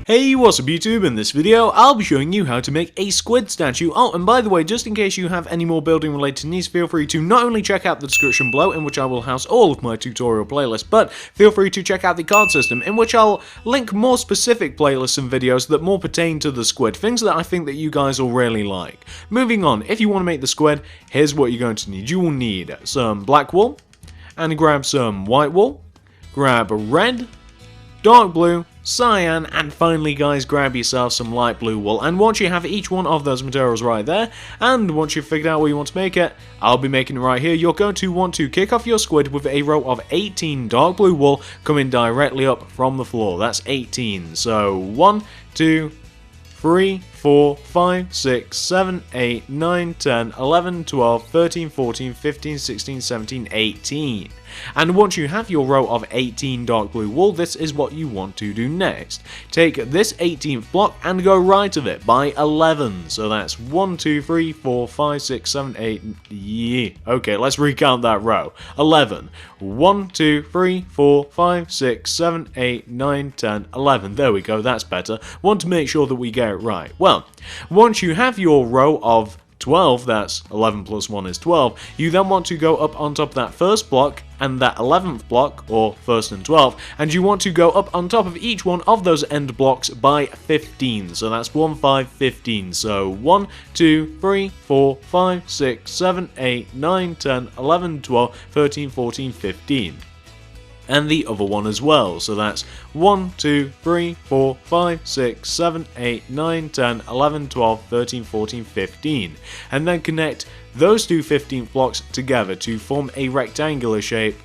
Hey, what's up YouTube? In this video, I'll be showing you how to make a squid statue. Oh, and by the way, just in case you have any more building related needs, feel free to not only check out the description below, in which I will house all of my tutorial playlists, but feel free to check out the card system, in which I'll link more specific playlists and videos that more pertain to the squid, things that I think that you guys will really like. Moving on, if you want to make the squid, here's what you're going to need. You will need some black wool, and grab some white wool, grab red, dark blue, cyan, and finally guys, grab yourself some light blue wool. And once you have each one of those materials right there, and once you've figured out where you want to make it, I'll be making it right here, you're going to want to kick off your squid with a row of 18 dark blue wool coming directly up from the floor. That's 18. So 1, 2, 3, 4, 5, 6, 7, 8, 9, 10, 11, 12, 13, 14, 15, 16, 17, 18. And once you have your row of 18 dark blue wool, this is what you want to do next. Take this 18th block and go right of it by 11. So that's 1, 2, 3, 4, 5, 6, 7, 8, yeah. Okay, let's recount that row. 11. 1, 2, 3, 4, 5, 6, 7, 8, 9, 10, 11. There we go, that's better. Want to make sure that we get it right. Well, once you have your row of 12, that's 11 plus 1 is 12, you then want to go up on top of that first block and that 11th block, or first and 12th, and you want to go up on top of each one of those end blocks by 15. So that's 1, 5, 15. So 1, 2, 3, 4, 5, 6, 7, 8, 9, 10, 11, 12, 13, 14, 15. And the other one as well, so that's 1, 2, 3, 4, 5, 6, 7, 8, 9, 10, 11, 12, 13, 14, 15. And then connect those two 15th blocks together to form a rectangular shape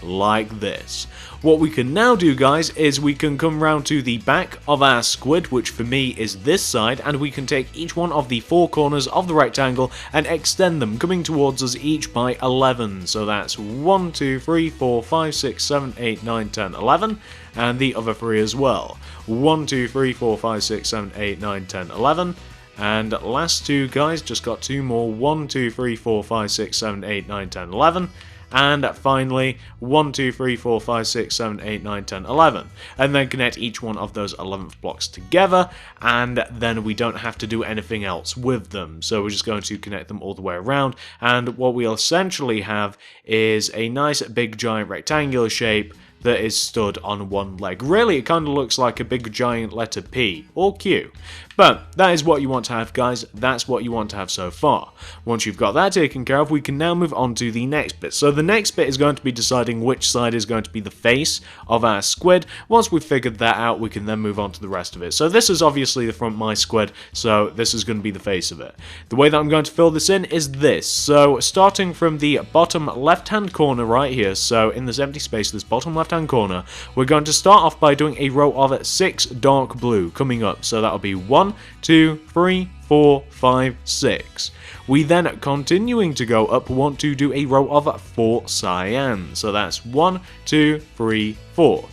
like this. What we can now do, guys, is we can come round to the back of our squid, which for me is this side, and we can take each one of the four corners of the rectangle and extend them, coming towards us each by 11. So that's 1, 2, 3, 4, 5, 6, 7, 8, 9, 10, 11, and the other three as well. 1, 2, 3, 4, 5, 6, 7, 8, 9, 10, 11. And last two, guys, just got two more. 1, 2, 3, 4, 5, 6, 7, 8, 9, 10, 11. And finally, 1, 2, 3, 4, 5, 6, 7, 8, 9, 10, 11. And then connect each one of those 11th blocks together, and then we don't have to do anything else with them. So we're just going to connect them all the way around, and what we'll essentially have is a nice big giant rectangular shape that is stood on one leg. Really, it kind of looks like a big giant letter P or Q. But that is what you want to have, guys. That's what you want to have so far. Once you've got that taken care of, we can now move on to the next bit. So the next bit is going to be deciding which side is going to be the face of our squid. Once we've figured that out, we can then move on to the rest of it. So this is obviously the front of my squid, so this is going to be the face of it. The way that I'm going to fill this in is this. So starting from the bottom left-hand corner right here, so in this empty space, this bottom left-hand corner, we're going to start off by doing a row of 6 dark blue coming up. So that'll be 1, 2, 3, 4, 5, 6. We then, continuing to go up, want to do a row of 4 cyan. So that's 1, 2, 3, 4.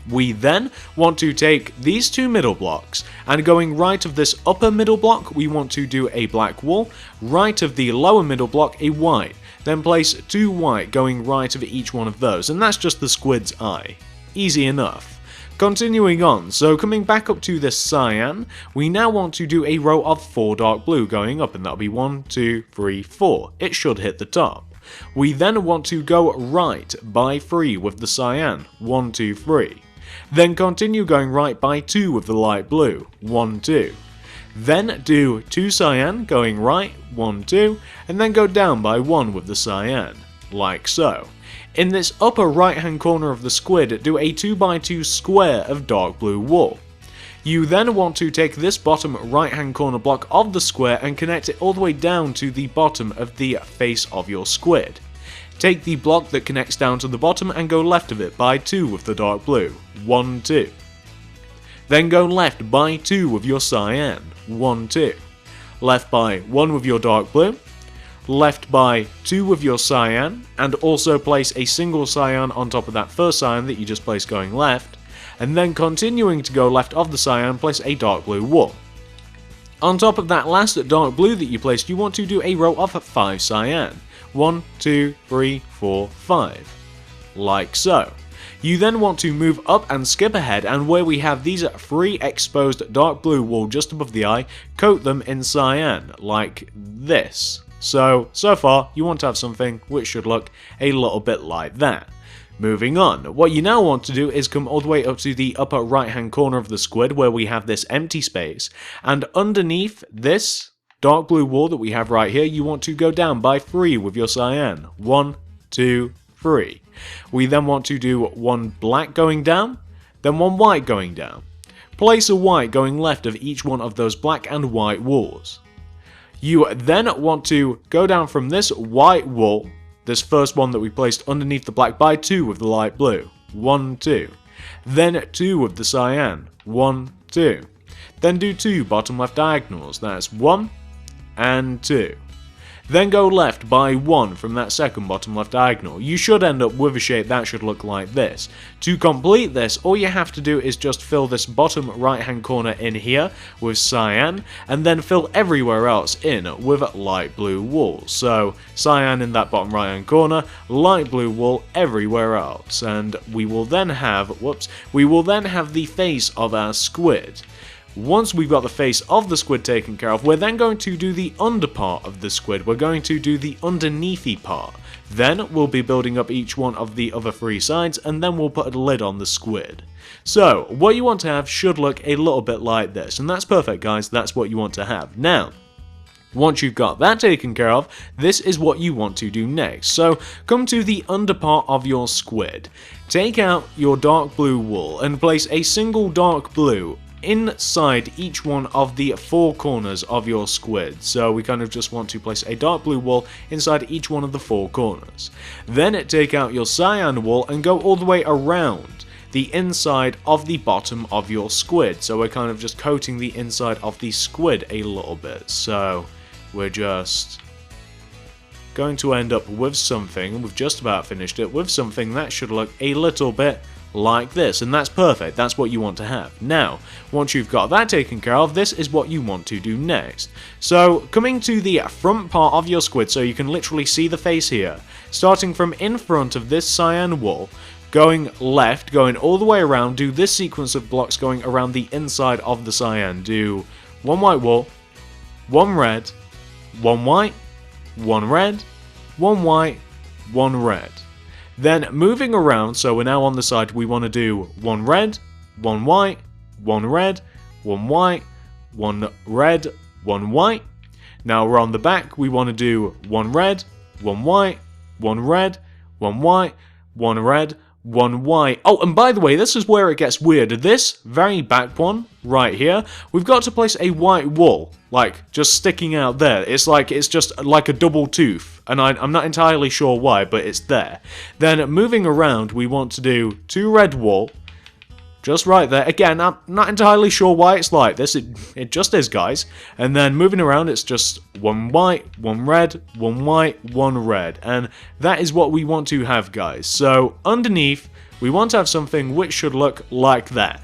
We then want to take these two middle blocks, and going right of this upper middle block, we want to do a black wool, right of the lower middle block, a white. Then place 2 white going right of each one of those, and that's just the squid's eye. Easy enough. Continuing on, so coming back up to this cyan, we now want to do a row of 4 dark blue going up, and that'll be 1, 2, 3, 4. It should hit the top. We then want to go right by 3 with the cyan, 1, 2, 3. Then continue going right by 2 with the light blue, 1, 2. Then do 2 cyan going right, 1, 2, and then go down by 1 with the cyan, like so. In this upper right hand corner of the squid, do a 2x2 square of dark blue wool. You then want to take this bottom right hand corner block of the square and connect it all the way down to the bottom of the face of your squid. Take the block that connects down to the bottom and go left of it by 2 with the dark blue, 1, 2. Then go left by 2 with your cyan, 1, 2. Left by 1 with your dark blue. Left by 2 with your cyan, and also place a single cyan on top of that first cyan that you just placed going left, and then continuing to go left of the cyan, place a dark blue wool. On top of that last dark blue that you placed, you want to do a row of 5 cyan. 1, 2, 3, 4, 5. Like so. You then want to move up and skip ahead, and where we have these 3 exposed dark blue wool just above the eye, coat them in cyan, like this. So far, you want to have something which should look a little bit like that. Moving on, what you now want to do is come all the way up to the upper right hand corner of the squid where we have this empty space, and underneath this dark blue wool that we have right here, you want to go down by 3 with your cyan. 1, 2, 3. We then want to do 1 black going down, then 1 white going down. Place a white going left of each one of those black and white wools. You then want to go down from this white wool, this first one that we placed underneath the black, by 2 with the light blue. 1, 2. Then 2 with the cyan. 1, 2. Then do 2 bottom left diagonals. That's 1 and 2. Then go left by 1 from that second bottom left diagonal. You should end up with a shape that should look like this. To complete this, all you have to do is just fill this bottom right hand corner in here with cyan, and then fill everywhere else in with light blue wool. So cyan in that bottom right hand corner, light blue wool everywhere else, and we will then have, the face of our squid. Once we've got the face of the squid taken care of, we're then going to do the under part of the squid. We're going to do the underneathy part. Then we'll be building up each one of the other 3 sides, and then we'll put a lid on the squid. So, what you want to have should look a little bit like this, and that's perfect, guys. That's what you want to have. Now, once you've got that taken care of, this is what you want to do next. So, come to the under part of your squid. Take out your dark blue wool and place a single dark blue inside each one of the 4 corners of your squid. So we kind of just want to place a dark blue wool inside each one of the 4 corners. Then take out your cyan wool and go all the way around the inside of the bottom of your squid. So we're kind of just coating the inside of the squid a little bit. So we're just going to end up with something, and we've just about finished it, with something that should look a little bit like this, and that's perfect. That's what you want to have. Now, once you've got that taken care of, this is what you want to do next. So, coming to the front part of your squid, so you can literally see the face here, starting from in front of this cyan wool, going left, going all the way around, do this sequence of blocks going around the inside of the cyan. Do 1 white wool, 1 red, 1 white, 1 red, 1 white, 1 red. Then moving around, so we're now on the side, we want to do 1 red, 1 white, 1 red, 1 white, 1 red, 1 white. Now we're on the back, we want to do 1 red, 1 white, 1 red, 1 white, 1 red, 1 white. Oh, and by the way, this is where it gets weird. This very back one, right here, we've got to place a white wool, like, just sticking out there. It's just like a double tooth, and I'm not entirely sure why, but it's there. Then, moving around, we want to do 2 red wool, just right there. Again, I'm not entirely sure why it's like this, it just is, guys. And then, moving around, it's just 1 white, 1 red, 1 white, 1 red. And that is what we want to have, guys. So, underneath, we want to have something which should look like that.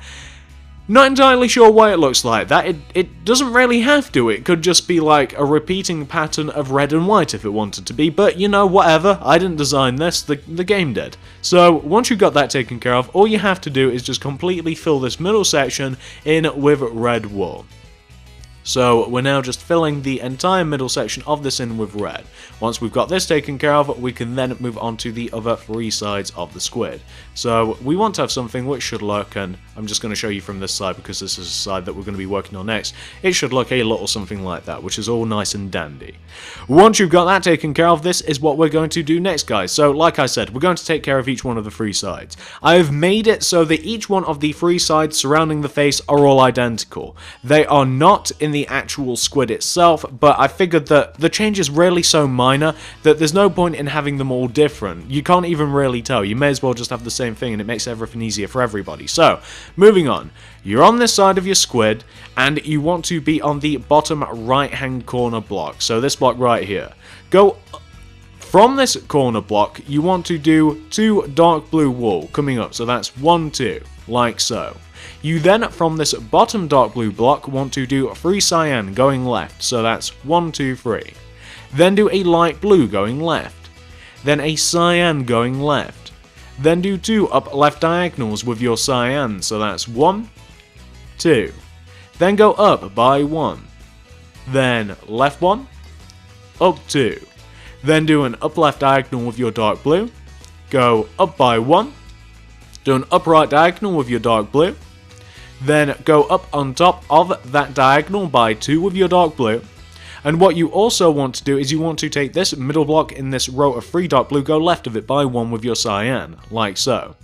Not entirely sure why it looks like that. It doesn't really have to. It could just be like a repeating pattern of red and white if it wanted to be, but you know, whatever. I didn't design this, the game did. So once you've got that taken care of, all you have to do is just completely fill this middle section in with red wool. So we're now just filling the entire middle section of this in with red. Once we've got this taken care of, we can then move on to the other 3 sides of the squid. So we want to have something which should look, and I'm just going to show you from this side because this is the side that we're going to be working on next. It should look a little something like that, which is all nice and dandy. Once you've got that taken care of, this is what we're going to do next, guys. So like I said, we're going to take care of each one of the 3 sides. I have made it so that each one of the 3 sides surrounding the face are all identical. They are not in the actual squid itself, but I figured that the change is really so minor that there's no point in having them all different. You can't even really tell. You may as well just have the same thing, and it makes everything easier for everybody. So, moving on. You're on this side of your squid, and you want to be on the bottom right-hand corner block. So this block right here. Go from this corner block, you want to do 2 dark blue wool coming up. So that's 1, 2, like so. You then, from this bottom dark blue block, want to do 3 cyan going left. So that's 1, 2, 3. Then do a light blue going left. Then a cyan going left. Then do 2 up left diagonals with your cyan, so that's 1, 2. Then go up by 1. Then left 1, up 2. Then do an up left diagonal with your dark blue. Go up by 1. Do an up right diagonal with your dark blue. Then go up on top of that diagonal by 2 with your dark blue. And what you also want to do is you want to take this middle block in this row of 3 dark blue, go left of it by 1 with your cyan, like so.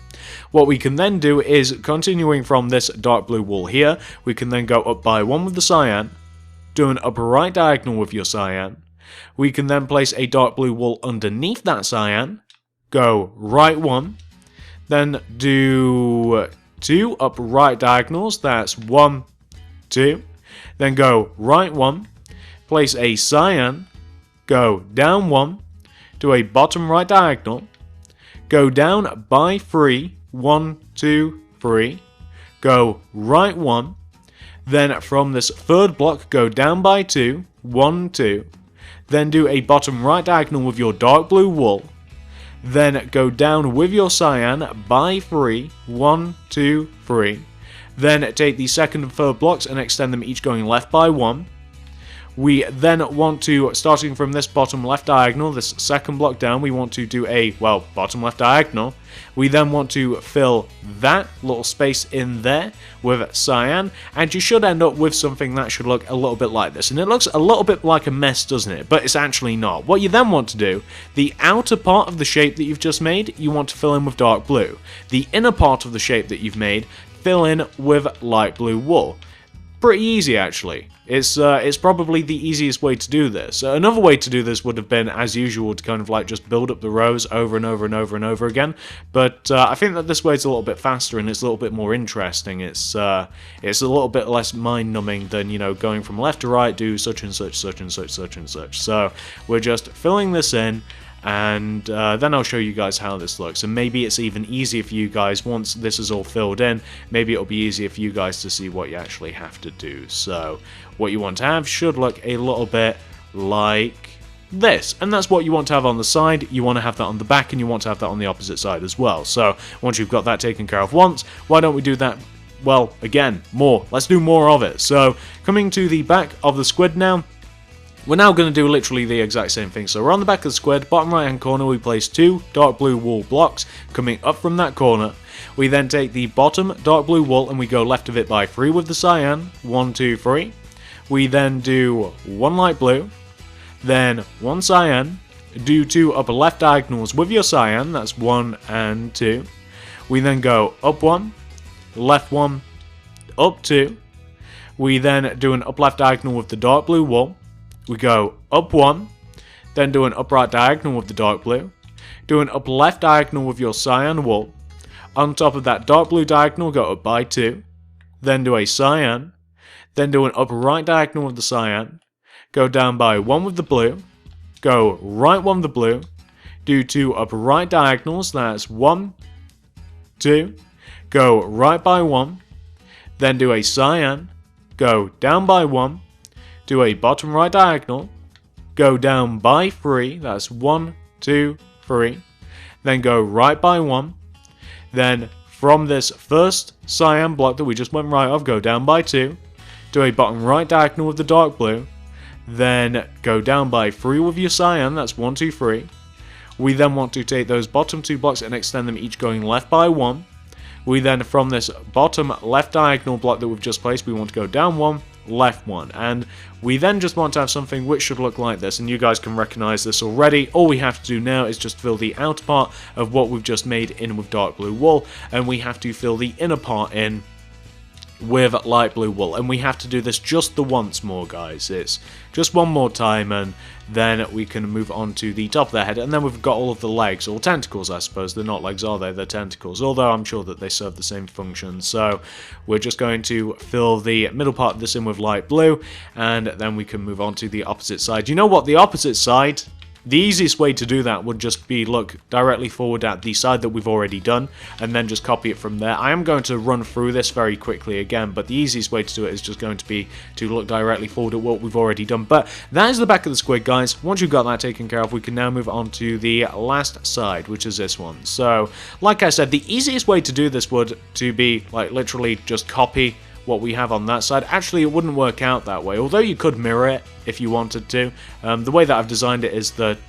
What we can then do is, continuing from this dark blue wall here, we can then go up by 1 with the cyan, do an upper right diagonal with your cyan. We can then place a dark blue wall underneath that cyan, go right 1, then do 2 up right diagonals, that's 1, 2, then go right 1, place a cyan, go down 1, do a bottom right diagonal, go down by 3, 1, 2, 3, go right 1, then from this third block go down by 2, 1, 2, then do a bottom right diagonal with your dark blue wool, then go down with your cyan by 3, 1, 2, 3, then take the second and third blocks and extend them each going left by 1. We then want to, starting from this bottom left diagonal, this second block down, we want to do a, well, bottom left diagonal. We then want to fill that little space in there with cyan, and you should end up with something that should look a little bit like this. And it looks a little bit like a mess, doesn't it? But it's actually not. What you then want to do, the outer part of the shape that you've just made, you want to fill in with dark blue. The inner part of the shape that you've made, fill in with light blue wool. Pretty easy, actually. It's probably the easiest way to do this. Another way to do this would have been, as usual, to kind of like just build up the rows over and over and over and over again. But I think that this way is a little bit faster and it's a little bit more interesting. It's a little bit less mind-numbing than, you know, going from left to right, do such and such, such and such, such and such. So we're just filling this in. And then I'll show you guys how this looks, and maybe it's even easier for you guys once this is all filled in. Maybe it'll be easier for you guys to see what you actually have to do. So what you want to have should look a little bit like this, and that's what you want to have on the side. You want to have that on the back, and you want to have that on the opposite side as well. So once you've got that taken care of once, why don't we do that? Well, again, more. Let's do more of it. So coming to the back of the squid now. We're now going to do literally the exact same thing. So we're on the back of the squid, bottom right hand corner, we place 2 dark blue wool blocks coming up from that corner. We then take the bottom dark blue wool and we go left of it by 3 with the cyan, 1, 2, 3. We then do 1 light blue, then 1 cyan, do 2 upper left diagonals with your cyan, that's 1 and 2. We then go up 1, left 1, up 2. We then do an up left diagonal with the dark blue wool. We go up 1, then do an up right diagonal with the dark blue, do an up left diagonal with your cyan wool, on top of that dark blue diagonal go up by 2, then do a cyan, then do an up right diagonal with the cyan, go down by 1 with the blue, go right 1 with the blue, do 2 up right diagonals, that's 1, 2, go right by 1, then do a cyan, go down by 1, do a bottom right diagonal, go down by 3, that's 1, 2, 3, then go right by 1, then from this first cyan block that we just went right off, go down by 2, do a bottom right diagonal with the dark blue, then go down by 3 with your cyan, that's 1, 2, 3. We then want to take those bottom 2 blocks and extend them each going left by 1. We then, from this bottom left diagonal block that we've just placed, we want to go down 1, left 1, and we then just want to have something which should look like this, and you guys can recognize this already. All we have to do now is just fill the outer part of what we've just made in with dark blue wool, and we have to fill the inner part in with light blue wool, and we have to do this just the once more, guys. It's just one more time, and then we can move on to the top of the head, and then we've got all of the legs, or tentacles, I suppose. They're not legs, are they? They're tentacles, although I'm sure that they serve the same function. So we're just going to fill the middle part of this in with light blue, and then we can move on to the opposite side. You know what? The opposite side the easiest way to do that would just be look directly forward at the side that we've already done, and then just copy it from there. I am going to run through this very quickly again, but the easiest way to do it is just going to be to look directly forward at what we've already done. But that is the back of the squid, guys. Once you've got that taken care of, we can now move on to the last side, which is this one. So, like I said, the easiest way to do this would to be, like, literally just copy what we have on that side. Actually, it wouldn't work out that way, although you could mirror it if you wanted to. The way that I've designed it is that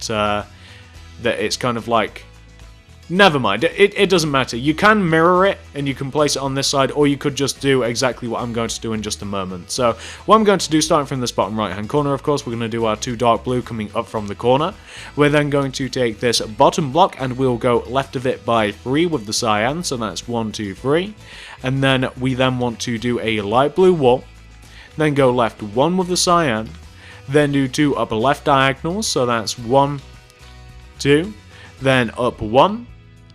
that it's kind of like... Never mind, it doesn't matter. You can mirror it, and you can place it on this side, or you could just do exactly what I'm going to do in just a moment. So, what I'm going to do, starting from this bottom right-hand corner, of course, we're going to do our 2 dark blue coming up from the corner. We're then going to take this bottom block, and we'll go left of it by 3 with the cyan, so that's 1, 2, 3. And then we then want to do a light blue wall, then go left 1 with the cyan, then do 2 upper left diagonals, so that's 1, 2, then up 1,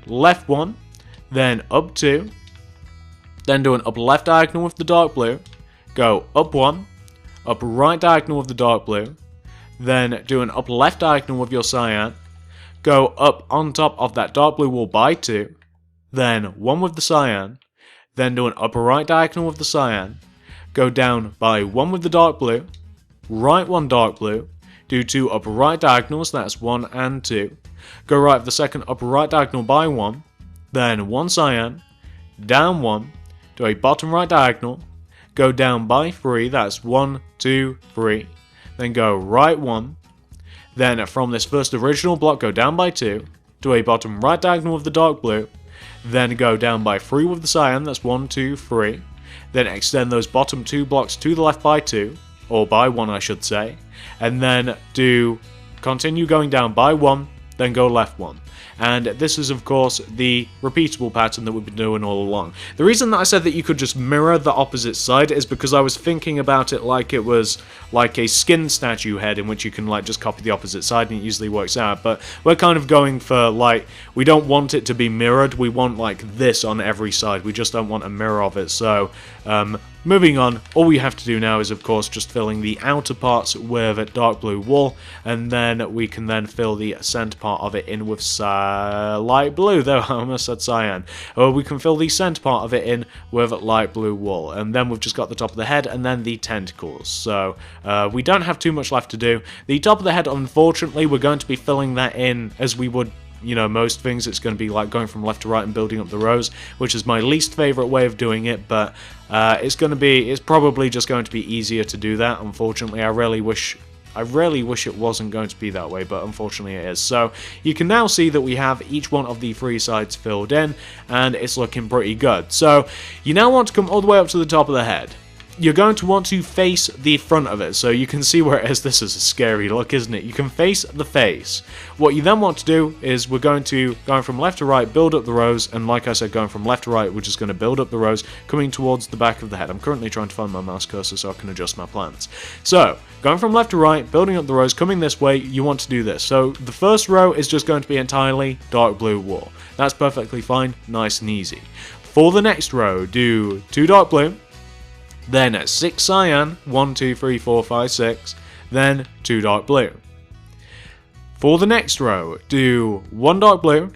left 1, then up 2, then do an upper left diagonal with the dark blue, go up 1, upper right diagonal with the dark blue, then do an upper left diagonal with your cyan, go up on top of that dark blue wall by 2, then 1 with the cyan, then do an upper right diagonal with the cyan, go down by 1 with the dark blue, right 1 dark blue, do 2 upper right diagonals, that's 1 and 2, go right for the second upper right diagonal by 1, then 1 cyan, down 1, do a bottom right diagonal, go down by 3, that's 1, 2, 3, then go right 1, then from this first original block go down by 2, do a bottom right diagonal with the dark blue, then go down by 3 with the cyan, that's 1, 2, 3, then extend those bottom 2 blocks to the left by 2, or by 1 I should say, and then continue going down by 1, then go left 1. And this is of course the repeatable pattern that we've been doing all along. The reason that I said that you could just mirror the opposite side is because I was thinking about it like it was like a skin statue head in which you can like just copy the opposite side and it usually works out, but we're kind of going for like, we don't want it to be mirrored, we want like this on every side, we just don't want a mirror of it. So moving on, all we have to do now is of course just filling the outer parts with a dark blue wool, and then we can then fill the center part of it in with light blue, though I almost said cyan. Or we can fill the center part of it in with light blue wool, and then we've just got the top of the head and then the tentacles. So we don't have too much left to do. The top of the head, unfortunately, we're going to be filling that in as we would, you know, most things. It's going to be like going from left to right and building up the rows, which is my least favorite way of doing it, but it's probably just going to be easier to do that. Unfortunately, I really wish it wasn't going to be that way, but unfortunately it is. So you can now see that we have each one of the 3 sides filled in, and it's looking pretty good. So you now want to come all the way up to the top of the head. You're going to want to face the front of it, so you can see where it is. This is a scary look, isn't it? You can face the face. What you then want to do is we're going from left to right, build up the rows, and like I said, going from left to right, we're just going to build up the rows, coming towards the back of the head. I'm currently trying to find my mouse cursor so I can adjust my plans. So, going from left to right, building up the rows, coming this way, you want to do this. So, the first row is just going to be entirely dark blue wool. That's perfectly fine, nice and easy. For the next row, do 2 dark blue, then 6 cyan, 1, 2, 3, 4, 5, 6, then 2 dark blue. For the next row, do 1 dark blue,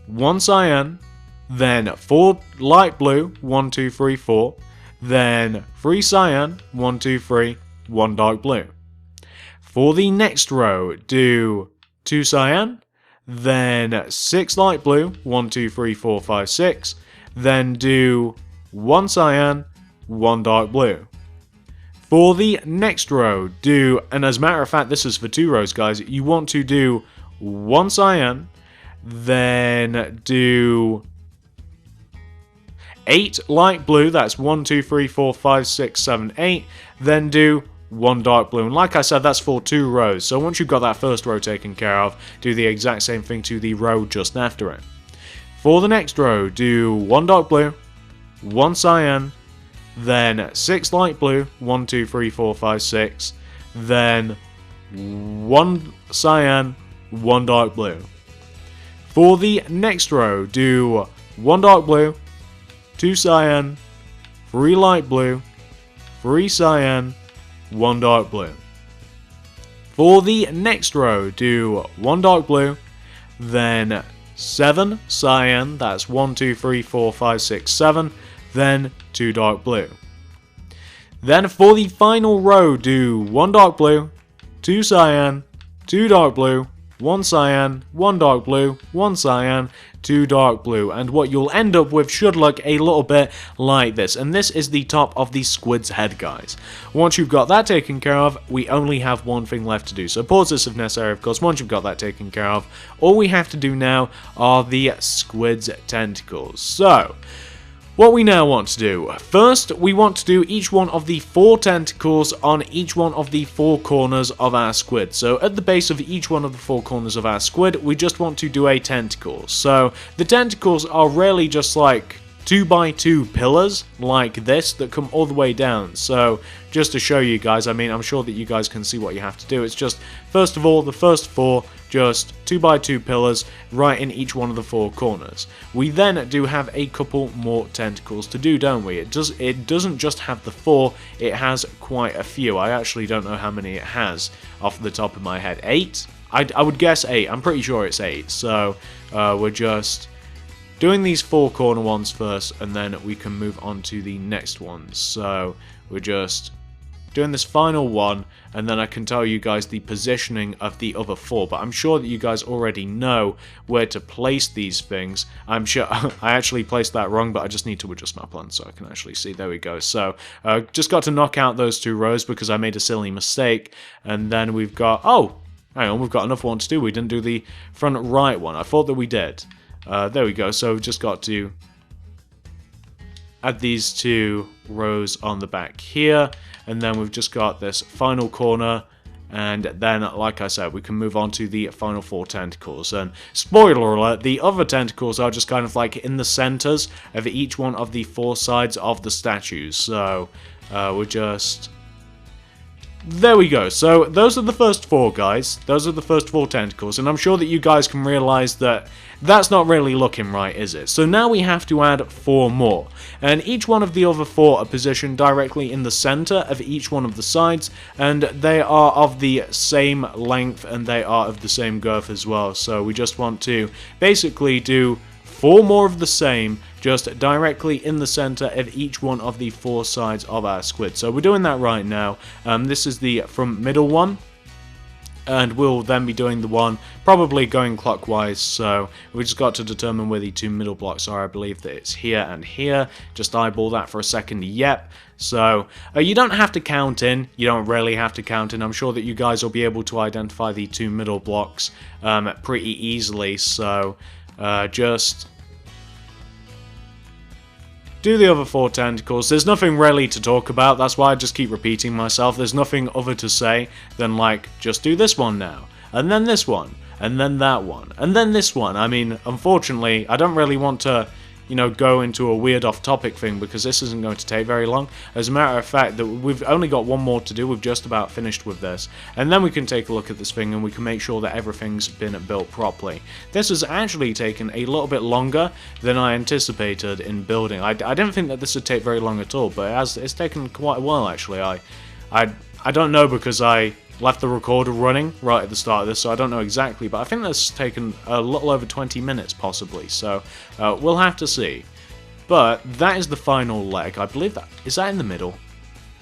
1 cyan, then 4 light blue, 1, 2, 3, 4, then 3 cyan, 1, 2, 3, 1 dark blue. For the next row, do 2 cyan, then 6 light blue, 1, 2, 3, 4, 5, 6, then do 1 cyan, 1 dark blue. For the next row, and as a matter of fact, this is for 2 rows, guys, you want to do 1 cyan, then do 8 light blue, that's 1, 2, 3, 4, 5, 6, 7, 8, then do 1 dark blue. And like I said, that's for 2 rows. So once you've got that first row taken care of, do the exact same thing to the row just after it. For the next row, do 1 dark blue, 1 cyan, then 6 light blue, 1, 2, 3, 4, 5, 6, then 1 cyan, 1 dark blue. For the next row, do 1 dark blue, 2 cyan, 3 light blue, 3 cyan, 1 dark blue. For the next row, do 1 dark blue, then 7 cyan, that's 1, 2, 3, 4, 5, 6, 7, then 2 dark blue. Then for the final row, do 1 dark blue, 2 cyan, 2 dark blue, 1 cyan, 1 dark blue, 1 cyan, 2 dark blue, and what you'll end up with should look a little bit like this, and this is the top of the squid's head, guys. Once you've got that taken care of, we only have one thing left to do, so pause this if necessary. Of course, once you've got that taken care of, all we have to do now are the squid's tentacles. So what we now want to do, first we want to do each one of the 4 tentacles on each one of the 4 corners of our squid. So at the base of each one of the 4 corners of our squid, we just want to do a tentacle. So the tentacles are really just like 2x2 pillars like this that come all the way down. So just to show you guys, I mean, I'm sure that you guys can see what you have to do. It's just, first of all, the first 4, just 2x2 pillars right in each one of the 4 corners. We then do have a couple more tentacles to do, don't we? It doesn't just have the 4, it has quite a few. I actually don't know how many it has off the top of my head. 8? I would guess 8. I'm pretty sure it's 8. So we're just doing these 4 corner ones first, and then we can move on to the next ones. So we're just doing this final one, and then I can tell you guys the positioning of the other 4, but I'm sure that you guys already know where to place these things. I'm sure I actually placed that wrong, but I just need to adjust my plan so I can actually see. There we go. So just got to knock out those 2 rows because I made a silly mistake, and then we've got, oh, hang on, we've got another one to do. We didn't do the front right one. I thought that we did. There we go. So we've just got to add these 2 rows on the back here, and then we've just got this final corner, and then, like I said, we can move on to the final 4 tentacles. And spoiler alert, the other tentacles are just kind of like in the centers of each one of the 4 sides of the statues. So we're just, there we go. So those are the first 4, guys. Those are the first 4 tentacles, and I'm sure that you guys can realize that that's not really looking right, is it? So now we have to add 4 more, and each one of the other 4 are positioned directly in the center of each one of the sides, and they are of the same length and they are of the same girth as well. So we just want to basically do 4 more of the same, just directly in the center of each one of the 4 sides of our squid. So we're doing that right now. This is the front middle one, and we'll then be doing the one probably going clockwise. So we just got to determine where the 2 middle blocks are. I believe that it's here and here. Just eyeball that for a second. Yep. So you don't have to count in. You don't really have to count in. I'm sure that you guys will be able to identify the 2 middle blocks pretty easily. So just do the other 4 tentacles. There's nothing really to talk about, that's why I just keep repeating myself. There's nothing other to say than, like, just do this one now, and then this one, and then that one, and then this one. I mean, unfortunately, I don't really want to, you know, go into a weird off-topic thing because this isn't going to take very long. As a matter of fact, that we've only got 1 more to do. We've just about finished with this, and then we can take a look at this thing and we can make sure that everything's been built properly. This has actually taken a little bit longer than I anticipated in building. I didn't think that this would take very long at all, but it's taken quite a while actually. I don't know because I left the recorder running right at the start of this, so I don't know exactly, but I think that's taken a little over 20 minutes possibly, so we'll have to see. But that is the final leg. I believe that, is that in the middle?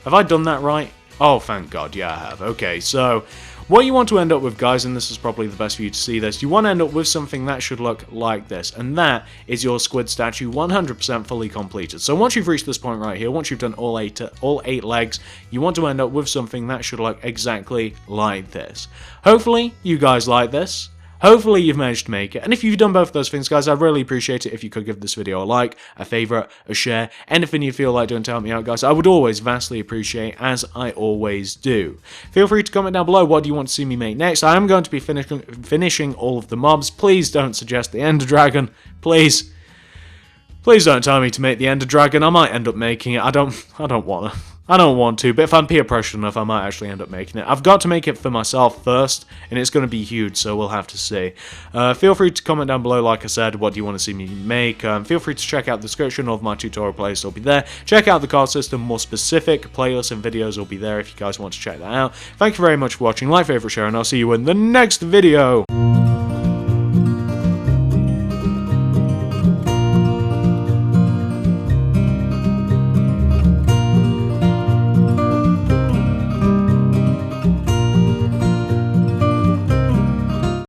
Have I done that right? Oh, thank God, yeah I have. Okay, so what you want to end up with, guys, and this is probably the best for you to see this, you want to end up with something that should look like this, and that is your squid statue 100% fully completed. So once you've reached this point right here, once you've done all 8 legs, you want to end up with something that should look exactly like this. Hopefully you guys like this. Hopefully you've managed to make it, and if you've done both of those things, guys, I'd really appreciate it if you could give this video a like, a favourite, a share, anything you feel like doing to help me out, guys. I would always vastly appreciate, as I always do. Feel free to comment down below, what do you want to see me make next? I am going to be finishing all of the mobs. Please don't suggest the Ender Dragon. Please. Please don't tell me to make the Ender Dragon. I might end up making it. I don't want to. I don't want to, but if I'm peer pressured enough, I might actually end up making it. I've got to make it for myself first, and it's going to be huge, so we'll have to see. Feel free to comment down below, like I said, what do you want to see me make. Feel free to check out the description of my tutorial playlist, will be there. Check out the card system, more specific playlists and videos will be there if you guys want to check that out. Thank you very much for watching, like, favorite, share, and I'll see you in the next video.